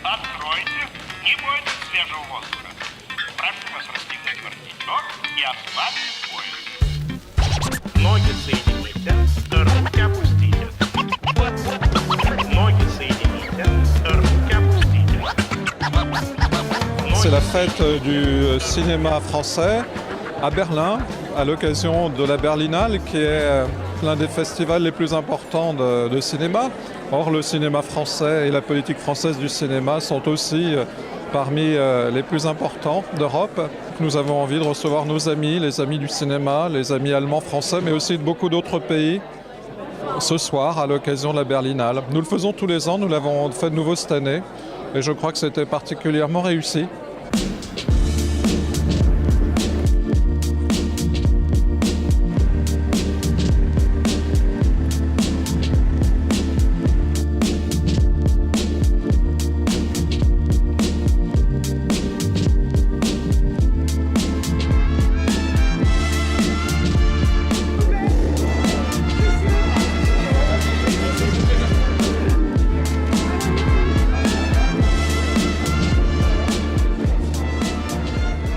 Откройте, не бойтесь свежего воздуха. Прошу вас расстегнуть воротничок и ослабить пояс. Ноги соедините, руки опустите. Ноги соедините, руки опустите. C'est la fête du cinéma français à Berlin, à l'occasion de la Berlinale, qui est l'un des festivals les plus importants de cinéma. Or, le cinéma français et la politique française du cinéma sont aussi parmi les plus importants d'Europe. Nous avons envie de recevoir nos amis, les amis du cinéma, les amis allemands, français, mais aussi de beaucoup d'autres pays, ce soir à l'occasion de la Berlinale. Nous le faisons tous les ans, nous l'avons fait de nouveau cette année, et je crois que c'était particulièrement réussi.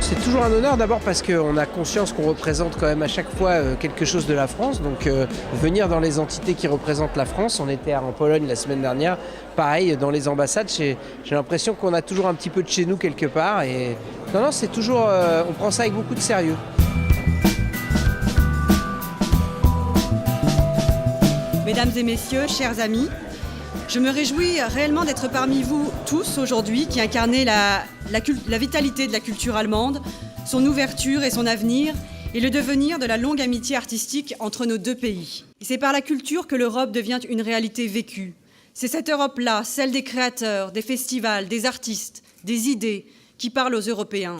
C'est toujours un honneur d'abord parce qu'on a conscience qu'on représente quand même à chaque fois quelque chose de la France. Donc venir dans les entités qui représentent la France, on était en Pologne la semaine dernière, pareil dans les ambassades, j'ai l'impression qu'on a toujours un petit peu de chez nous quelque part. Et non, c'est toujours, on prend ça avec beaucoup de sérieux. Mesdames et messieurs, chers amis, je me réjouis réellement d'être parmi vous tous aujourd'hui qui incarnez la vitalité de la culture allemande, son ouverture et son avenir, et le devenir de la longue amitié artistique entre nos deux pays. Et c'est par la culture que l'Europe devient une réalité vécue. C'est cette Europe-là, celle des créateurs, des festivals, des artistes, des idées, qui parle aux Européens.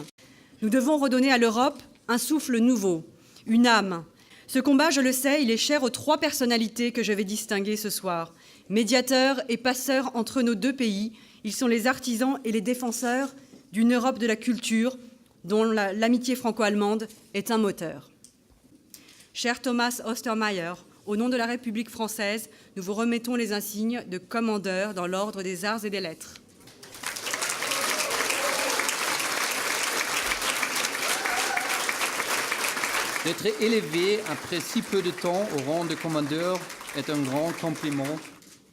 Nous devons redonner à l'Europe un souffle nouveau, une âme. Ce combat, je le sais, il est cher aux trois personnalités que je vais distinguer ce soir. Médiateurs et passeurs entre nos deux pays, ils sont les artisans et les défenseurs d'une Europe de la culture dont l'amitié franco-allemande est un moteur. Cher Thomas Ostermeier, au nom de la République française, nous vous remettons les insignes de commandeur dans l'ordre des arts et des lettres. D'être élevé après si peu de temps au rang de commandeur est un grand compliment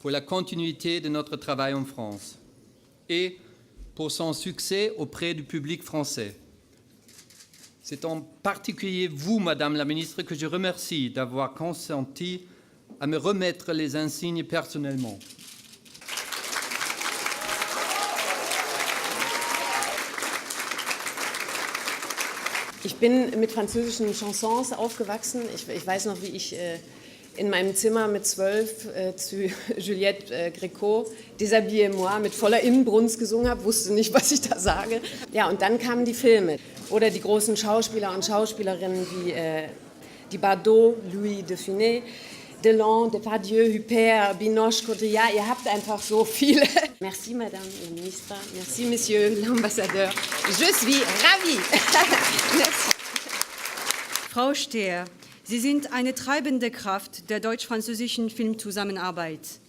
pour la continuité de notre travail en France et pour son succès auprès du public français. C'est en particulier vous, Madame la Ministre, que je remercie d'avoir consenti à me remettre les insignes personnellement. Ich bin mit französischen Chansons aufgewachsen. Ich weiß noch, wie ich in meinem Zimmer mit 12 zu Juliette Gréco, Déshabillez-moi, mit voller Inbrunst gesungen habe, wusste nicht, was ich da sage. Ja, und dann kamen die Filme oder die großen Schauspieler und Schauspielerinnen wie die Bardot, Louis de Funès, Delon, Depardieu, Huppert, Binoche, Cotillard. Ihr habt einfach so viele. Merci, Madame la Ministre. Merci, Monsieur l'Ambassadeur. Je suis ravie. Merci. Frau Stehr, Sie sind eine treibende Kraft der deutsch-französischen Filmzusammenarbeit.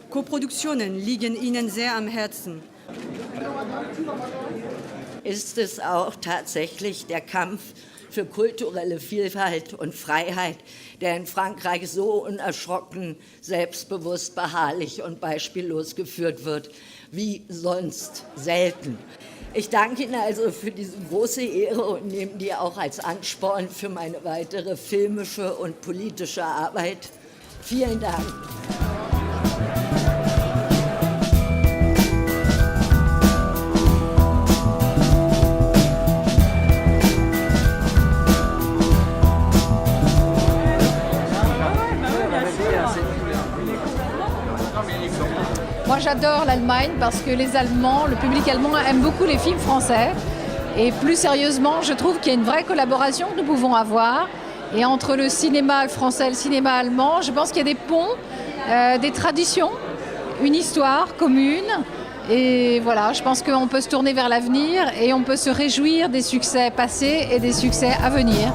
Koproduktionen liegen Ihnen sehr am Herzen. Ist es auch tatsächlich der Kampf für kulturelle Vielfalt und Freiheit, der in Frankreich so unerschrocken, selbstbewusst, beharrlich und beispiellos geführt wird, wie sonst selten. Ich danke Ihnen also für diese große Ehre und nehme die auch als Ansporn für meine weitere filmische und politische Arbeit. Vielen Dank. Moi j'adore l'Allemagne parce que les Allemands, le public allemand aime beaucoup les films français. Et plus sérieusement, je trouve qu'il y a une vraie collaboration que nous pouvons avoir. Et entre le cinéma français et le cinéma allemand, je pense qu'il y a des ponts, des traditions, une histoire commune. Et voilà, je pense qu'on peut se tourner vers l'avenir et on peut se réjouir des succès passés et des succès à venir.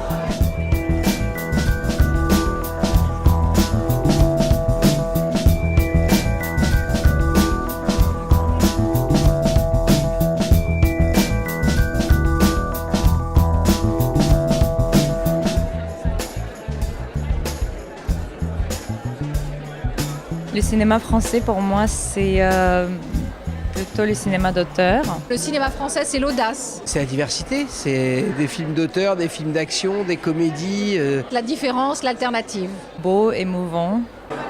cinéma français, pour moi, c'est plutôt le cinéma d'auteur. Le cinéma français, c'est l'audace, C'est la diversité, c'est des films d'auteur, des films d'action, des comédies. la différence, l'alternative. Beau, émouvant.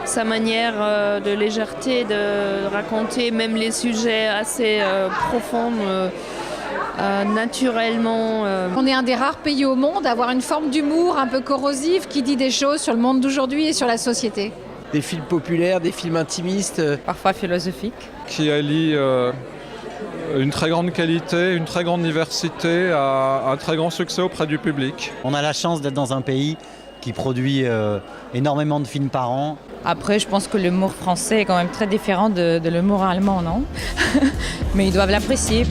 Sa manière de légèreté, de raconter même les sujets assez profonds, naturellement. On est un des rares pays au monde à avoir une forme d'humour un peu corrosive qui dit des choses sur le monde d'aujourd'hui et sur la société. Des films populaires, des films intimistes. Parfois philosophique. qui allie une très grande qualité, une très grande diversité à un très grand succès auprès du public. On a la chance d'être dans un pays qui produit énormément de films par an. Après, je pense que l'humour français est quand même très différent de l'humour allemand, non? Mais ils doivent l'apprécier.